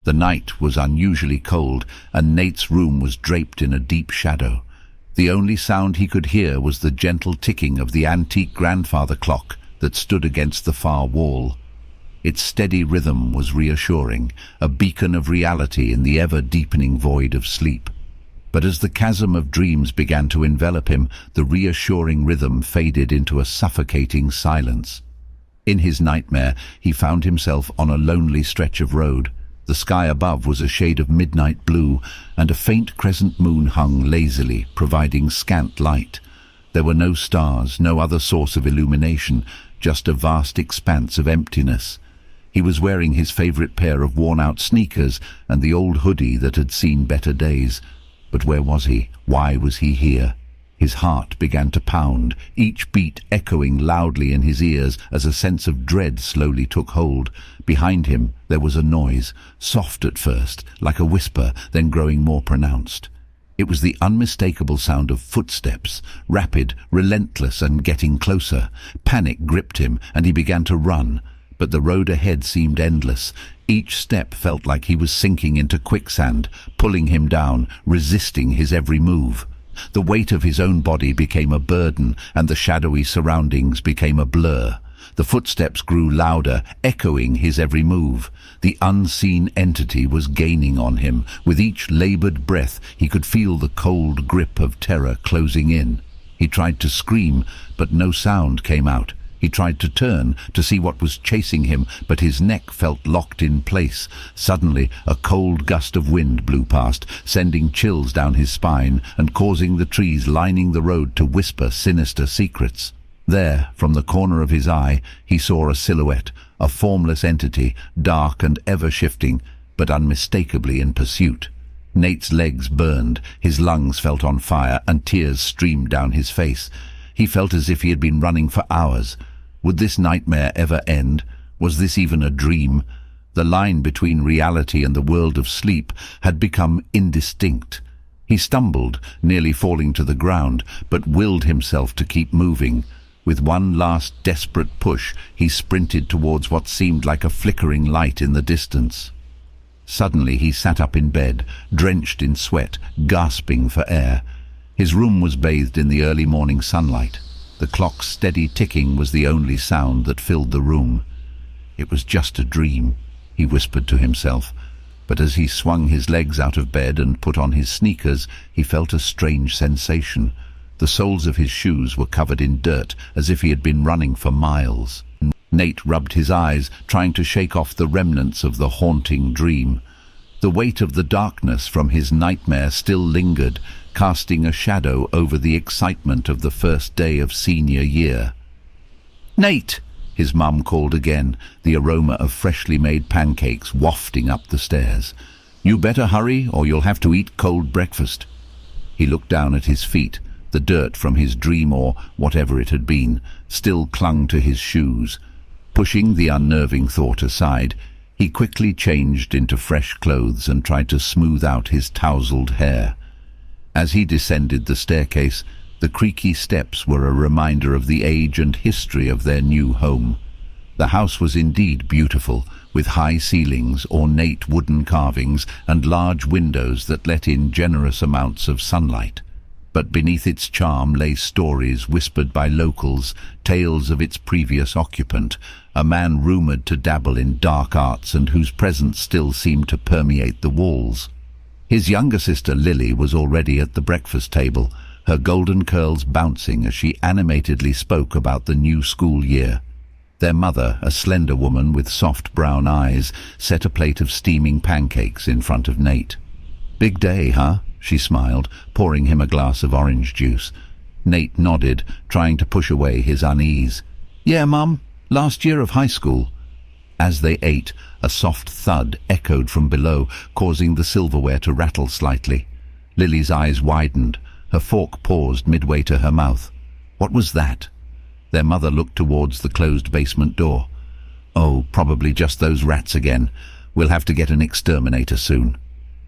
The night was unusually cold, and Nate's room was draped in a deep shadow. The only sound he could hear was the gentle ticking of the antique grandfather clock that stood against the far wall. Its steady rhythm was reassuring, a beacon of reality in the ever-deepening void of sleep. But as the chasm of dreams began to envelop him, the reassuring rhythm faded into a suffocating silence. In his nightmare, he found himself on a lonely stretch of road. The sky above was a shade of midnight blue, and a faint crescent moon hung lazily, providing scant light. There were no stars, no other source of illumination, just a vast expanse of emptiness. He was wearing his favorite pair of worn-out sneakers and the old hoodie that had seen better days. But where was he? Why was he here? His heart began to pound, each beat echoing loudly in his ears as a sense of dread slowly took hold. Behind him there was a noise, soft at first, like a whisper, then growing more pronounced. It was the unmistakable sound of footsteps, rapid, relentless, and getting closer. Panic gripped him, and he began to run. But the road ahead seemed endless. Each step felt like he was sinking into quicksand, pulling him down, resisting his every move. The weight of his own body became a burden, and the shadowy surroundings became a blur. The footsteps grew louder, echoing his every move. The unseen entity was gaining on him. With each labored breath, he could feel the cold grip of terror closing in. He tried to scream, but no sound came out. He tried to turn to see what was chasing him, but his neck felt locked in place. Suddenly, a cold gust of wind blew past, sending chills down his spine and causing the trees lining the road to whisper sinister secrets. There, from the corner of his eye, he saw a silhouette, a formless entity, dark and ever-shifting, but unmistakably in pursuit. Nate's legs burned, his lungs felt on fire, and tears streamed down his face. He felt as if he had been running for hours. Would this nightmare ever end? Was this even a dream? The line between reality and the world of sleep had become indistinct. He stumbled, nearly falling to the ground, but willed himself to keep moving. With one last desperate push, he sprinted towards what seemed like a flickering light in the distance. Suddenly he sat up in bed, drenched in sweat, gasping for air. His room was bathed in the early morning sunlight. The clock's steady ticking was the only sound that filled the room. It was just a dream, he whispered to himself, but as he swung his legs out of bed and put on his sneakers, he felt a strange sensation. The soles of his shoes were covered in dirt, as if he had been running for miles. Nate rubbed his eyes, trying to shake off the remnants of the haunting dream. The weight of the darkness from his nightmare still lingered, casting a shadow over the excitement of the first day of senior year. "Nate!" his mum called again, the aroma of freshly made pancakes wafting up the stairs. "You better hurry, or you'll have to eat cold breakfast." He looked down at his feet. The dirt from his dream, or whatever it had been, still clung to his shoes. Pushing the unnerving thought aside, he quickly changed into fresh clothes and tried to smooth out his tousled hair. As he descended the staircase, the creaky steps were a reminder of the age and history of their new home. The house was indeed beautiful, with high ceilings, ornate wooden carvings, and large windows that let in generous amounts of sunlight. But beneath its charm lay stories whispered by locals, tales of its previous occupant, a man rumoured to dabble in dark arts and whose presence still seemed to permeate the walls. His younger sister Lily was already at the breakfast table, her golden curls bouncing as she animatedly spoke about the new school year. Their mother, a slender woman with soft brown eyes, set a plate of steaming pancakes in front of Nate. "Big day, huh?" she smiled, pouring him a glass of orange juice. Nate nodded, trying to push away his unease. "Yeah, Mum. Last year of high school." As they ate, a soft thud echoed from below, causing the silverware to rattle slightly. Lily's eyes widened. Her fork paused midway to her mouth. What was that? Their mother looked towards the closed basement door. "Oh, probably just those rats again. We'll have to get an exterminator soon."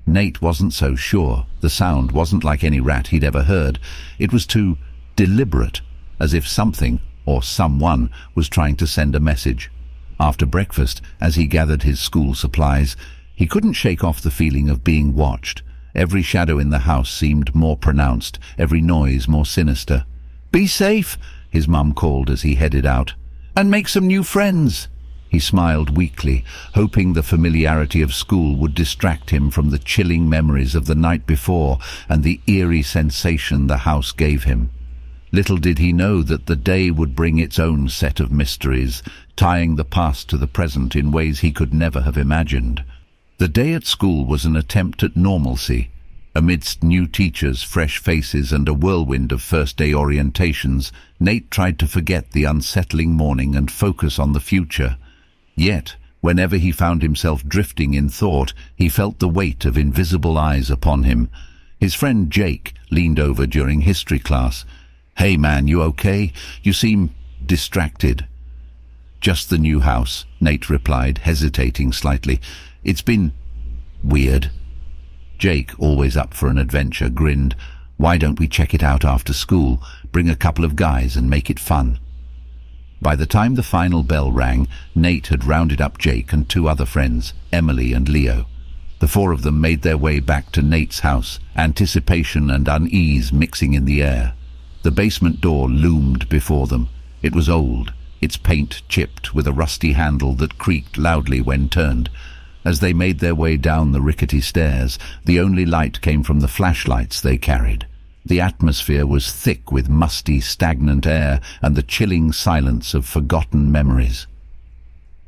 Nate wasn't so sure. The sound wasn't like any rat he'd ever heard. It was too deliberate, as if something, or someone, was trying to send a message. After breakfast, as he gathered his school supplies, He couldn't shake off the feeling of being watched. Every shadow in the house seemed more pronounced, every noise more sinister. "Be safe," his mum called as he headed out. "And make some new friends." He smiled weakly, hoping the familiarity of school would distract him from the chilling memories of the night before and the eerie sensation the house gave him. Little did he know that the day would bring its own set of mysteries, tying the past to the present in ways he could never have imagined. The day at school was an attempt at normalcy. Amidst new teachers, fresh faces, and a whirlwind of first-day orientations, Nate tried to forget the unsettling morning and focus on the future. Yet, whenever he found himself drifting in thought, he felt the weight of invisible eyes upon him. His friend Jake leaned over during history class. "Hey man, you okay? You seem distracted." "Just the new house," Nate replied, hesitating slightly. "It's been weird." Jake, always up for an adventure, grinned. "Why don't we check it out after school? Bring a couple of guys and make it fun." By the time the final bell rang, Nate had rounded up Jake and two other friends, Emily and Leo. The four of them made their way back to Nate's house, anticipation and unease mixing in the air. The basement door loomed before them. It was old, its paint chipped with a rusty handle that creaked loudly when turned. As they made their way down the rickety stairs, the only light came from the flashlights they carried. The atmosphere was thick with musty, stagnant air and the chilling silence of forgotten memories.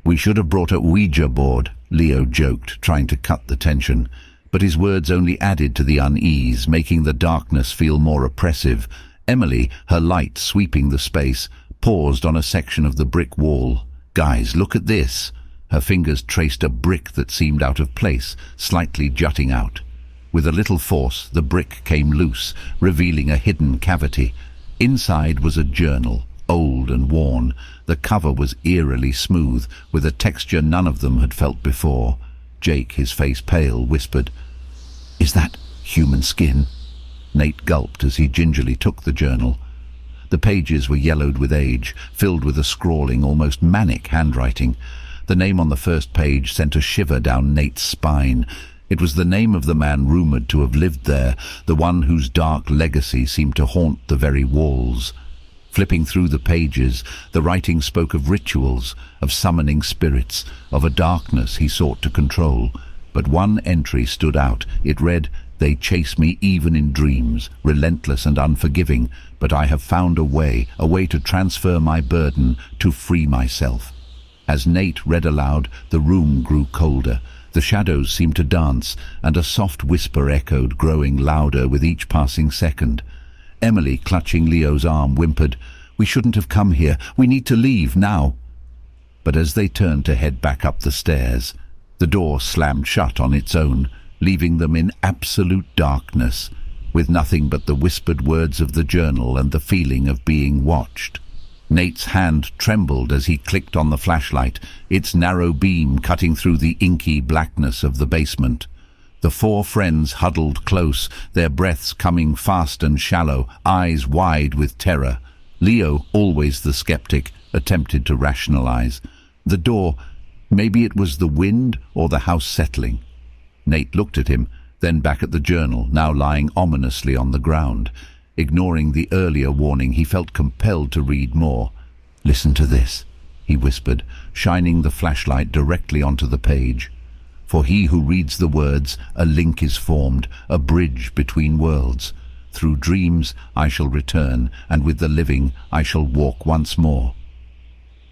"We should have brought a Ouija board," Leo joked, trying to cut the tension. But his words only added to the unease, making the darkness feel more oppressive. Emily, her light sweeping the space, paused on a section of the brick wall. "Guys, look at this." Her fingers traced a brick that seemed out of place, slightly jutting out. With a little force, the brick came loose, revealing a hidden cavity. Inside was a journal, old and worn. The cover was eerily smooth, with a texture none of them had felt before. Jake, his face pale, whispered, "Is that human skin?" Nate gulped as he gingerly took the journal. The pages were yellowed with age, filled with a scrawling, almost manic handwriting. The name on the first page sent a shiver down Nate's spine. It was the name of the man rumoured to have lived there, the one whose dark legacy seemed to haunt the very walls. Flipping through the pages, the writing spoke of rituals, of summoning spirits, of a darkness he sought to control. But one entry stood out. It read, "They chase me even in dreams, relentless and unforgiving, but I have found a way to transfer my burden, to free myself." As Nate read aloud, the room grew colder. The shadows seemed to dance, and a soft whisper echoed, growing louder with each passing second. Emily, clutching Leo's arm, whimpered, "We shouldn't have come here. We need to leave now." But as they turned to head back up the stairs, the door slammed shut on its own, leaving them in absolute darkness, with nothing but the whispered words of the journal and the feeling of being watched. Nate's hand trembled as he clicked on the flashlight, its narrow beam cutting through the inky blackness of the basement. The four friends huddled close, their breaths coming fast and shallow, eyes wide with terror. Leo, always the skeptic, attempted to rationalize. The door, maybe it was the wind or the house settling. Nate looked at him, then back at the journal, now lying ominously on the ground. Ignoring the earlier warning, he felt compelled to read more. "Listen to this," he whispered, shining the flashlight directly onto the page. "For he who reads the words, a link is formed, a bridge between worlds. Through dreams I shall return, and with the living I shall walk once more."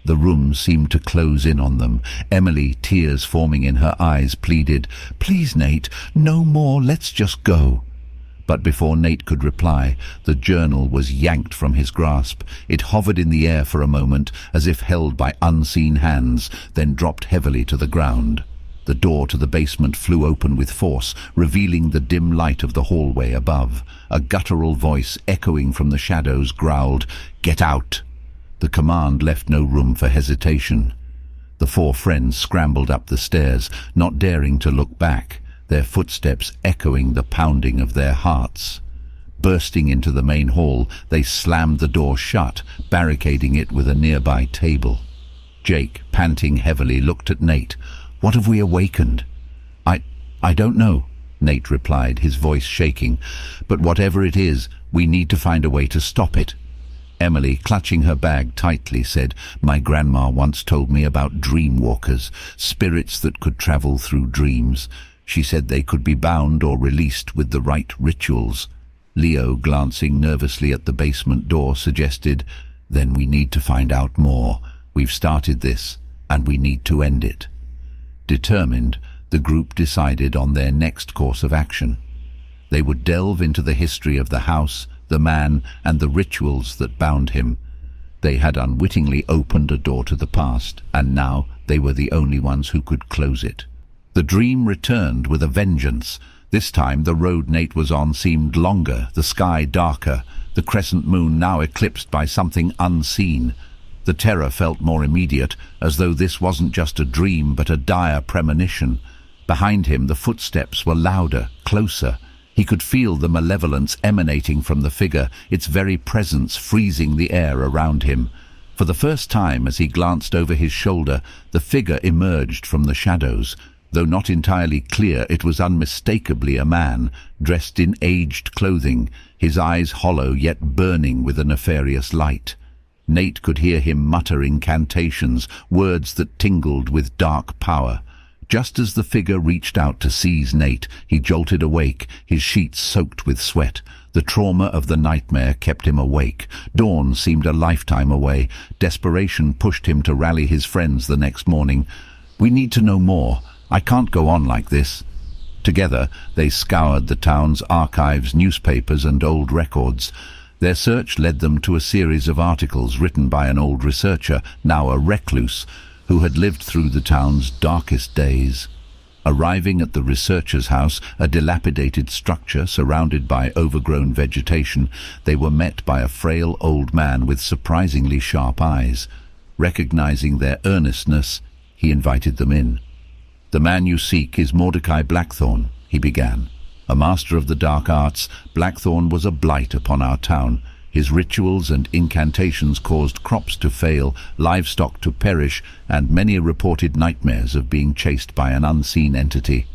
The room seemed to close in on them. Emily, tears forming in her eyes, pleaded, "Please, Nate, no more, let's just go." But before Nate could reply, the journal was yanked from his grasp. It hovered in the air for a moment, as if held by unseen hands, then dropped heavily to the ground. The door to the basement flew open with force, revealing the dim light of the hallway above. A guttural voice, echoing from the shadows, growled, "Get out!" The command left no room for hesitation. The four friends scrambled up the stairs, not daring to look back, their footsteps echoing the pounding of their hearts. Bursting into the main hall, they slammed the door shut, barricading it with a nearby table. Jake, panting heavily, looked at Nate. "What have we awakened?" "I don't know," Nate replied, his voice shaking. "But whatever it is, we need to find a way to stop it." Emily, clutching her bag tightly, said, "My grandma once told me about dream walkers, spirits that could travel through dreams. She said they could be bound or released with the right rituals." Leo, glancing nervously at the basement door, suggested, "Then we need to find out more. We've started this, and we need to end it." Determined, the group decided on their next course of action. They would delve into the history of the house, the man, and the rituals that bound him. They had unwittingly opened a door to the past, and now they were the only ones who could close it. The dream returned with a vengeance. This time the road Nate was on seemed longer, the sky darker, the crescent moon now eclipsed by something unseen. The terror felt more immediate, as though this wasn't just a dream but a dire premonition. Behind him the footsteps were louder, closer. He could feel the malevolence emanating from the figure, its very presence freezing the air around him. For the first time, as he glanced over his shoulder, the figure emerged from the shadows. Though not entirely clear, it was unmistakably a man, dressed in aged clothing, his eyes hollow yet burning with a nefarious light. Nate could hear him mutter incantations, words that tingled with dark power. Just as the figure reached out to seize Nate, he jolted awake, his sheets soaked with sweat. The trauma of the nightmare kept him awake. Dawn seemed a lifetime away. Desperation pushed him to rally his friends the next morning. "We need to know more. I can't go on like this." Together, they scoured the town's archives, newspapers, and old records. Their search led them to a series of articles written by an old researcher, now a recluse, who had lived through the town's darkest days. Arriving at the researcher's house, a dilapidated structure surrounded by overgrown vegetation, they were met by a frail old man with surprisingly sharp eyes. Recognizing their earnestness, he invited them in. "The man you seek is Mordecai Blackthorne," he began. "A master of the dark arts, Blackthorne was a blight upon our town. His rituals and incantations caused crops to fail, livestock to perish, and many reported nightmares of being chased by an unseen entity."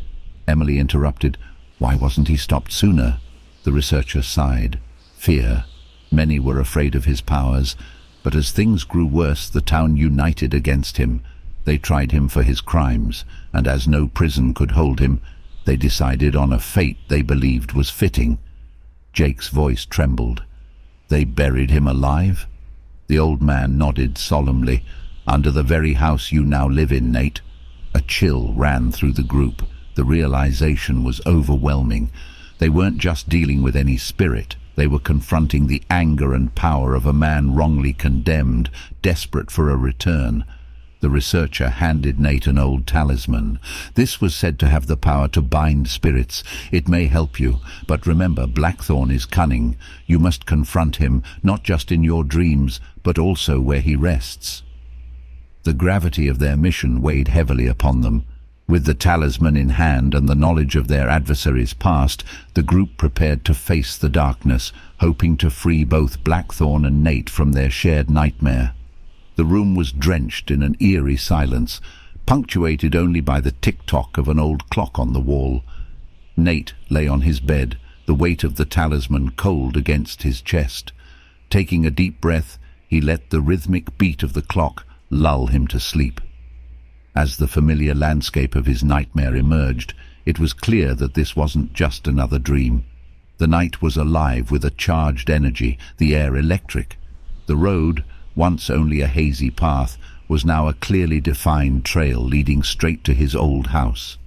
Emily interrupted. "Why wasn't he stopped sooner?" The researcher sighed. "Fear. Many were afraid of his powers, but as things grew worse, the town united against him. They tried him for his crimes, and as no prison could hold him, they decided on a fate they believed was fitting." Jake's voice trembled. "They buried him alive?" The old man nodded solemnly. "Under the very house you now live in, Nate." A chill ran through the group. The realization was overwhelming. They weren't just dealing with any spirit. They were confronting the anger and power of a man wrongly condemned, desperate for a return. The researcher handed Nate an old talisman. "This was said to have the power to bind spirits. It may help you, but remember, Blackthorne is cunning. You must confront him, not just in your dreams, but also where he rests." The gravity of their mission weighed heavily upon them. With the talisman in hand and the knowledge of their adversary's past, the group prepared to face the darkness, hoping to free both Blackthorne and Nate from their shared nightmare. The room was drenched in an eerie silence, punctuated only by the tick-tock of an old clock on the wall. Nate lay on his bed, the weight of the talisman cold against his chest. Taking a deep breath, he let the rhythmic beat of the clock lull him to sleep. As the familiar landscape of his nightmare emerged, it was clear that this wasn't just another dream. The night was alive with a charged energy, the air electric. The road, once only a hazy path, was now a clearly defined trail leading straight to his old house.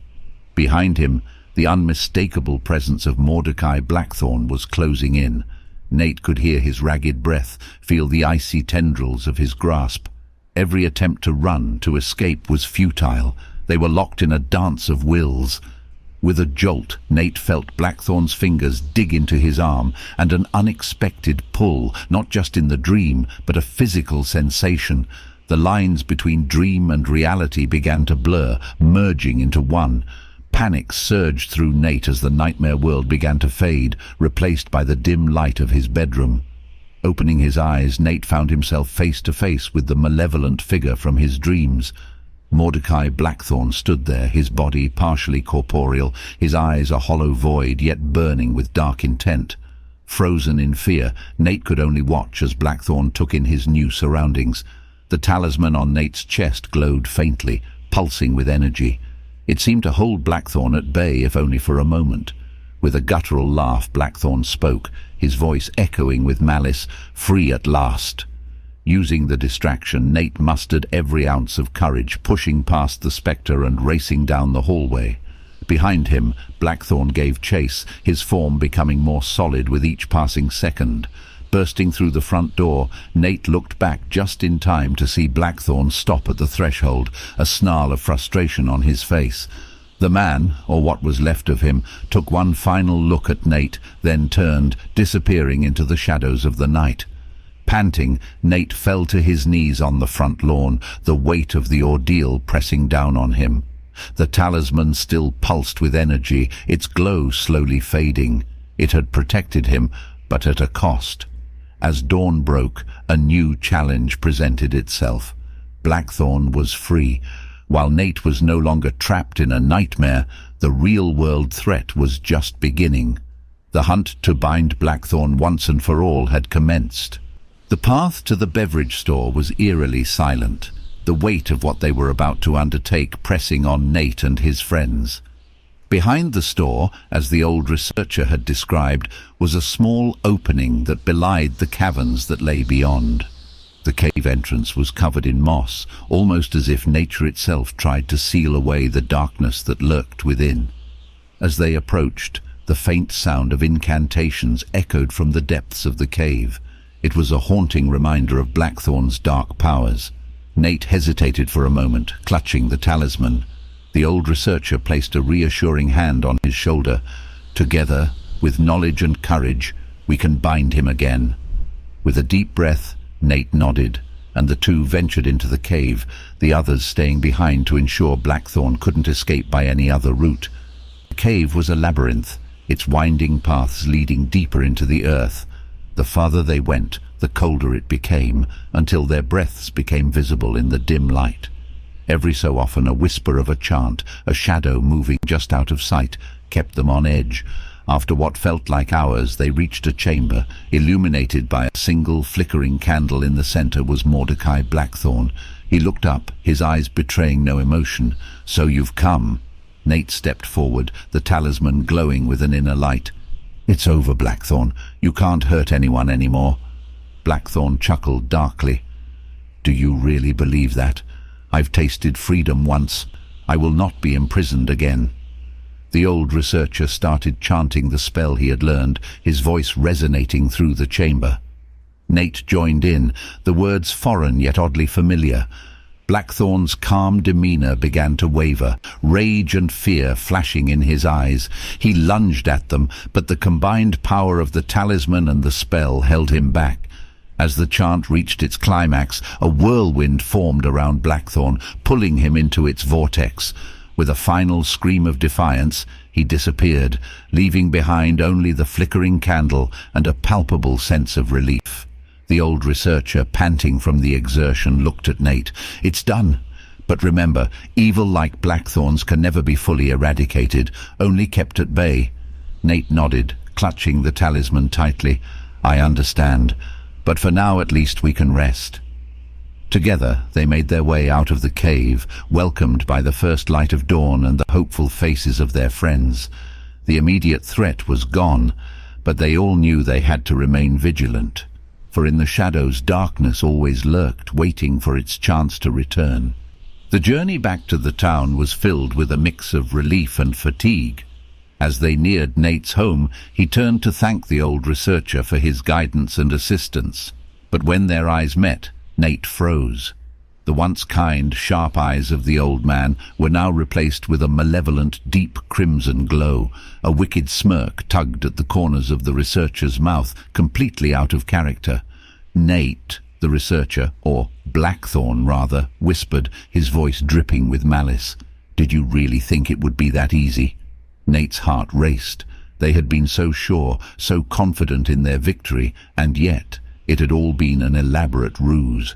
Behind him, the unmistakable presence of Mordecai Blackthorne was closing in. Nate could hear his ragged breath, feel the icy tendrils of his grasp. Every attempt to run, to escape, was futile. They were locked in a dance of wills. With a jolt, Nate felt Blackthorne's fingers dig into his arm, and an unexpected pull, not just in the dream, but a physical sensation. The lines between dream and reality began to blur, merging into one. Panic surged through Nate as the nightmare world began to fade, replaced by the dim light of his bedroom. Opening his eyes, Nate found himself face to face with the malevolent figure from his dreams. Mordecai Blackthorne stood there, his body partially corporeal, his eyes a hollow void yet burning with dark intent. Frozen in fear, Nate could only watch as Blackthorne took in his new surroundings. The talisman on Nate's chest glowed faintly, pulsing with energy. It seemed to hold Blackthorne at bay, if only for a moment. With a guttural laugh, Blackthorne spoke, his voice echoing with malice, "Free at last." Using the distraction, Nate mustered every ounce of courage, pushing past the spectre and racing down the hallway. Behind him, Blackthorne gave chase, his form becoming more solid with each passing second. Bursting through the front door, Nate looked back just in time to see Blackthorne stop at the threshold, a snarl of frustration on his face. The man, or what was left of him, took one final look at Nate, then turned, disappearing into the shadows of the night. Panting, Nate fell to his knees on the front lawn, the weight of the ordeal pressing down on him. The talisman still pulsed with energy, its glow slowly fading. It had protected him, but at a cost. As dawn broke, a new challenge presented itself. Blackthorne was free. While Nate was no longer trapped in a nightmare, the real-world threat was just beginning. The hunt to bind Blackthorne once and for all had commenced. The path to the beverage store was eerily silent, the weight of what they were about to undertake pressing on Nate and his friends. Behind the store, as the old researcher had described, was a small opening that belied the caverns that lay beyond. The cave entrance was covered in moss, almost as if nature itself tried to seal away the darkness that lurked within. As they approached, the faint sound of incantations echoed from the depths of the cave. It was a haunting reminder of Blackthorne's dark powers. Nate hesitated for a moment, clutching the talisman. The old researcher placed a reassuring hand on his shoulder. "Together, with knowledge and courage, we can bind him again." With a deep breath, Nate nodded, and the two ventured into the cave, the others staying behind to ensure Blackthorne couldn't escape by any other route. The cave was a labyrinth, its winding paths leading deeper into the earth. The farther they went, the colder it became, until their breaths became visible in the dim light. Every so often a whisper of a chant, a shadow moving just out of sight, kept them on edge. After what felt like hours, they reached a chamber. Illuminated by a single flickering candle in the center was Mordecai Blackthorne. He looked up, his eyes betraying no emotion. "So you've come." Nate stepped forward, the talisman glowing with an inner light. "It's over, Blackthorne. You can't hurt anyone anymore." Blackthorne chuckled darkly. "Do you really believe that? I've tasted freedom once. I will not be imprisoned again." The old researcher started chanting the spell he had learned, his voice resonating through the chamber. Nate joined in, the words foreign yet oddly familiar. Blackthorne's calm demeanor began to waver, rage and fear flashing in his eyes. He lunged at them, but the combined power of the talisman and the spell held him back. As the chant reached its climax, a whirlwind formed around Blackthorne, pulling him into its vortex. With a final scream of defiance, he disappeared, leaving behind only the flickering candle and a palpable sense of relief. The old researcher, panting from the exertion, looked at Nate. "It's done. But remember, evil like Blackthorne's can never be fully eradicated, only kept at bay." Nate nodded, clutching the talisman tightly. "I understand. But for now at least we can rest." Together they made their way out of the cave, welcomed by the first light of dawn and the hopeful faces of their friends. The immediate threat was gone, but they all knew they had to remain vigilant. For in the shadows darkness always lurked, waiting for its chance to return. The journey back to the town was filled with a mix of relief and fatigue. As they neared Nate's home, he turned to thank the old researcher for his guidance and assistance. But when their eyes met, Nate froze. The once kind, sharp eyes of the old man were now replaced with a malevolent, deep crimson glow. A wicked smirk tugged at the corners of the researcher's mouth, completely out of character. "Nate," the researcher, or Blackthorne rather, whispered, his voice dripping with malice. "Did you really think it would be that easy?" Nate's heart raced. They had been so sure, so confident in their victory, and yet it had all been an elaborate ruse.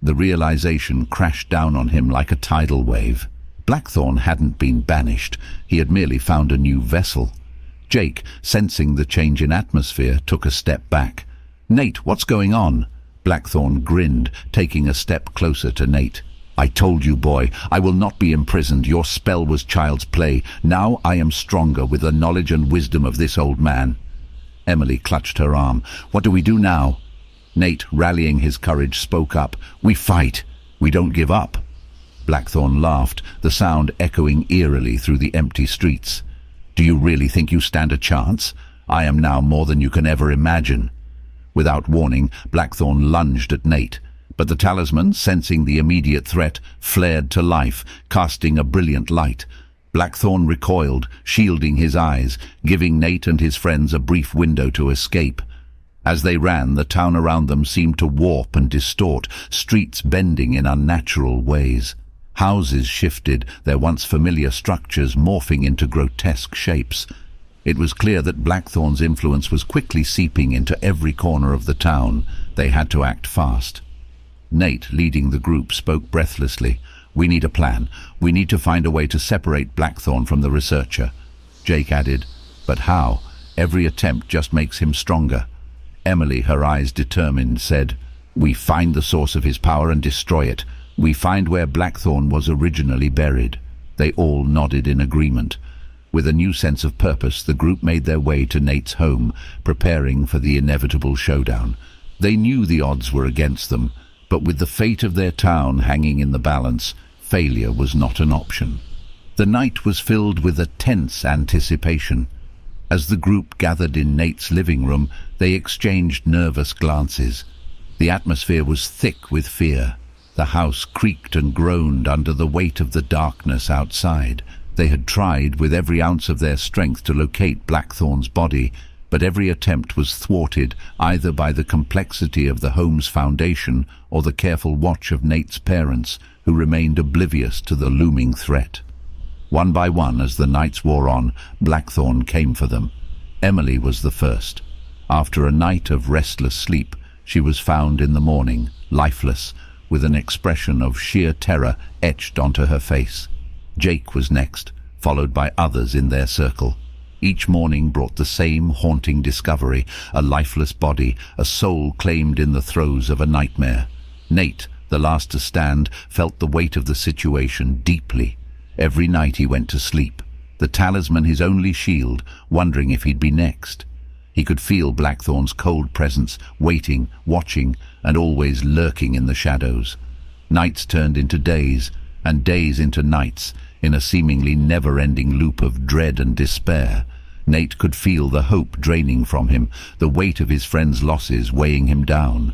The realization crashed down on him like a tidal wave. Blackthorne hadn't been banished, he had merely found a new vessel. Jake, sensing the change in atmosphere, took a step back. "Nate, what's going on?" Blackthorne grinned, taking a step closer to Nate. "I told you, boy, I will not be imprisoned. Your spell was child's play. Now I am stronger with the knowledge and wisdom of this old man." Emily clutched her arm. "What do we do now?" Nate, rallying his courage, spoke up. "We fight. We don't give up." Blackthorne laughed, the sound echoing eerily through the empty streets. "Do you really think you stand a chance? I am now more than you can ever imagine." Without warning, Blackthorne lunged at Nate, but the talisman, sensing the immediate threat, flared to life, casting a brilliant light. Blackthorne recoiled, shielding his eyes, giving Nate and his friends a brief window to escape. As they ran, the town around them seemed to warp and distort, streets bending in unnatural ways. Houses shifted, their once familiar structures morphing into grotesque shapes. It was clear that Blackthorne's influence was quickly seeping into every corner of the town. They had to act fast. Nate, leading the group, spoke breathlessly. "We need a plan. We need to find a way to separate Blackthorne from the researcher." Jake added, "But how? Every attempt just makes him stronger." Emily, her eyes determined, said, "We find the source of his power and destroy it. We find where Blackthorne was originally buried." They all nodded in agreement. With a new sense of purpose, the group made their way to Nate's home, preparing for the inevitable showdown. They knew the odds were against them, but with the fate of their town hanging in the balance, failure was not an option. The night was filled with a tense anticipation. As the group gathered in Nate's living room, they exchanged nervous glances. The atmosphere was thick with fear. The house creaked and groaned under the weight of the darkness outside. They had tried with every ounce of their strength to locate Blackthorne's body, but every attempt was thwarted either by the complexity of the home's foundation or the careful watch of Nate's parents, who remained oblivious to the looming threat. One by one, as the nights wore on, Blackthorne came for them. Emily was the first. After a night of restless sleep, she was found in the morning, lifeless, with an expression of sheer terror etched onto her face. Jake was next, followed by others in their circle. Each morning brought the same haunting discovery, a lifeless body, a soul claimed in the throes of a nightmare. Nate, the last to stand, felt the weight of the situation deeply. Every night he went to sleep, the talisman his only shield, wondering if he'd be next. He could feel Blackthorne's cold presence, waiting, watching, and always lurking in the shadows. Nights turned into days, and days into nights, in a seemingly never-ending loop of dread and despair. Nate could feel the hope draining from him, the weight of his friend's losses weighing him down.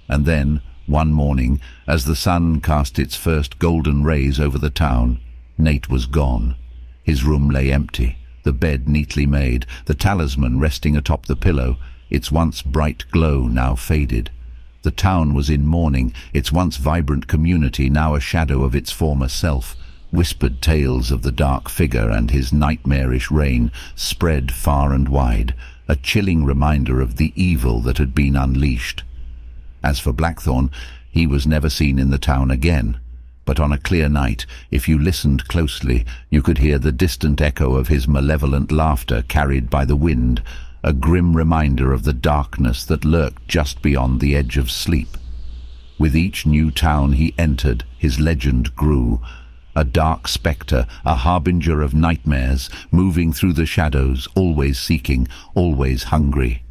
And then, one morning, as the sun cast its first golden rays over the town, Nate was gone. His room lay empty, the bed neatly made, the talisman resting atop the pillow, its once bright glow now faded. The town was in mourning, its once vibrant community now a shadow of its former self. Whispered tales of the dark figure and his nightmarish reign spread far and wide, a chilling reminder of the evil that had been unleashed. As for Blackthorne, he was never seen in the town again. But on a clear night, if you listened closely, you could hear the distant echo of his malevolent laughter carried by the wind, a grim reminder of the darkness that lurked just beyond the edge of sleep. With each new town he entered, his legend grew, a dark spectre, a harbinger of nightmares, moving through the shadows, always seeking, always hungry.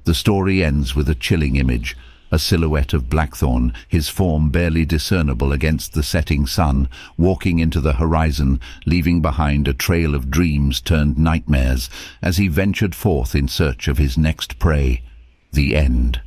The story ends with a chilling image, a silhouette of Blackthorne, his form barely discernible against the setting sun, walking into the horizon, leaving behind a trail of dreams turned nightmares as he ventured forth in search of his next prey, the end.